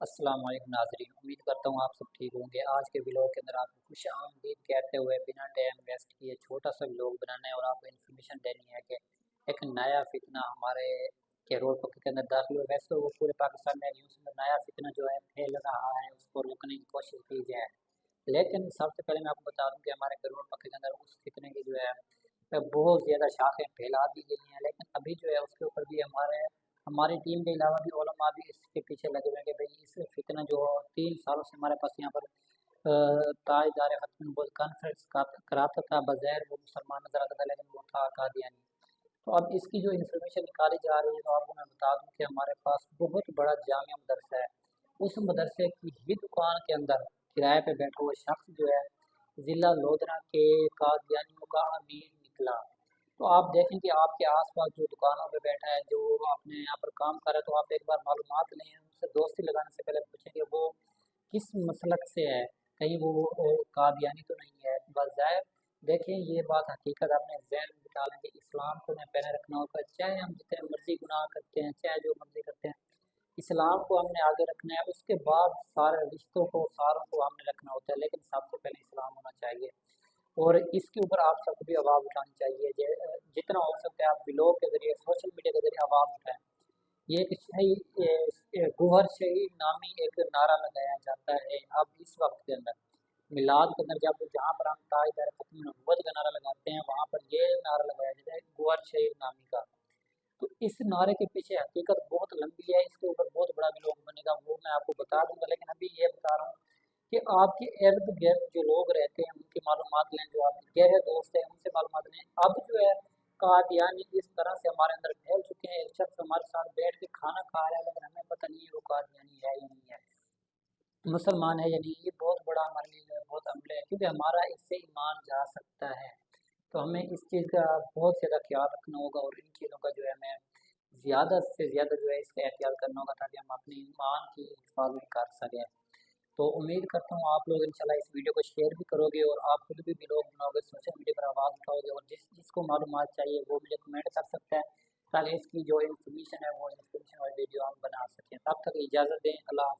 अस्सलाम वालेकुम नाज़रीन, उम्मीद करता हूँ आप सब ठीक होंगे। आज के व्लॉग के अंदर आपको खुश आमदीद कहते हुए बिना टाइम वेस्ट किए छोटा सा व्लॉग बनाना है और आपको इन्फॉर्मेशन देनी है कि एक नया फितना हमारे के रोड पक्के के अंदर दाखिल हुआ। वैसे तो वो पूरे पाकिस्तान में न्यूज़ में नया फितना जो है फैल रहा है, उसको रोकने की कोशिश की जाए। लेकिन सबसे पहले मैं आपको बता दूँ कि हमारे रोड पक्के के अंदर उस फितने की जो है बहुत ज़्यादा शाखें फैला दी गई हैं, लेकिन अभी जो है उसके ऊपर भी हमारी टीम के अलावा भी उलमा भी इसके पीछे लगे हुए हैं कि भाई इस फितना जो 3 सालों से हमारे पास यहाँ पर ताजदार ख़त्म नबूवत कॉन्फ्रेंस का कराता था, बज़ाहिर वो मुसलमान नजर आता था लेकिन वो था कादियानी। तो अब इसकी जो इन्फॉर्मेशन निकाली जा रही है तो आपको मैं बता दूं कि हमारे पास बहुत बड़ा जामिया मदरसा है। उस मदरसे की ही दुकान के अंदर किराए पे बैठा हुआ शख्स जो है ज़िला लोधरा के कादियानियों का अमीर निकला। तो आप देखें कि आपके आसपास जो दुकानों पे बैठा है, जो अपने यहाँ पर काम कर रहा है, तो आप एक बार मालूमात लें, उनसे दोस्ती लगाने से पहले पूछें कि वो किस मसलक से है, कहीं वो कादियानी तो नहीं है। बज़ाहिर देखें ये बात हकीकत अपने जहन में बिठा लें कि इस्लाम को हमें पहले रखना होगा, चाहे हम जितने मर्जी गुनाह करते हैं, चाहे जो मर्जी करते हैं, इस्लाम को हमने आगे रखना है। उसके बाद सारे रिश्तों को सारों को हमने रखना होता है, लेकिन सबसे पहले इस्लाम होना चाहिए। और इसके ऊपर आप सबको भी आवाज़ उठानी चाहिए। जितना हो सकता है आप ब्लॉग के ज़रिए, सोशल मीडिया के ज़रिए आवाज़ उठाएं। ये एक गोहर शहीद नामी एक नारा लगाया जाता है अब इस वक्त के अंदर मिलाद के अंदर, जब जहाँ पर हम ताजदार ख़त्म नबूवत का नारा लगाते हैं वहाँ पर ये नारा लगाया जाता है गोहर शहीद नामी का। तो इस नारे के पीछे हकीकत बहुत लंबी है, इसके ऊपर बहुत बड़ा ब्लॉग बनेगा, वो मैं आपको बता दूंगा। लेकिन अभी ये बता रहा हूँ कि आपके इर्द गिर्द जो लोग रहते हैं उनकी मालूमात लें, जो आपके गहरे दोस्त हैं उनसे मालूमात लें। अब जो है कादियानी इस तरह से हमारे अंदर फैल चुके हैं, एक शख्स हमारे साथ बैठ के खाना खा रहा है लेकिन हमें पता नहीं है वो कादियानी है ही नहीं है, मुसलमान है या नहीं। ये बहुत बड़ा हमारे लिए जो है बहुत हमले है, क्योंकि हमारा इससे ईमान जा सकता है। तो हमें इस चीज़ का बहुत ज़्यादा ख्याल रखना होगा और इन चीज़ों का जो है हमें ज़्यादा से ज़्यादा जो है इसका एहतियात करना होगा ताकि हम अपनी ईमान की हिफाजत कर सकें। तो उम्मीद करता हूँ आप लोग इंशाल्लाह इस वीडियो को शेयर भी करोगे और आप खुद भी व्लॉग बनाओगे, सोशल मीडिया पर आवाज़ उठाओगे, और जिसको मालूमात चाहिए वो मुझे कमेंट कर सकता है ताकि इसकी जो इन्फॉर्मेशन है वो इन्फॉर्मेशन वाली वीडियो हम बना सकें। तब तक इजाज़त दें, अल्लाह।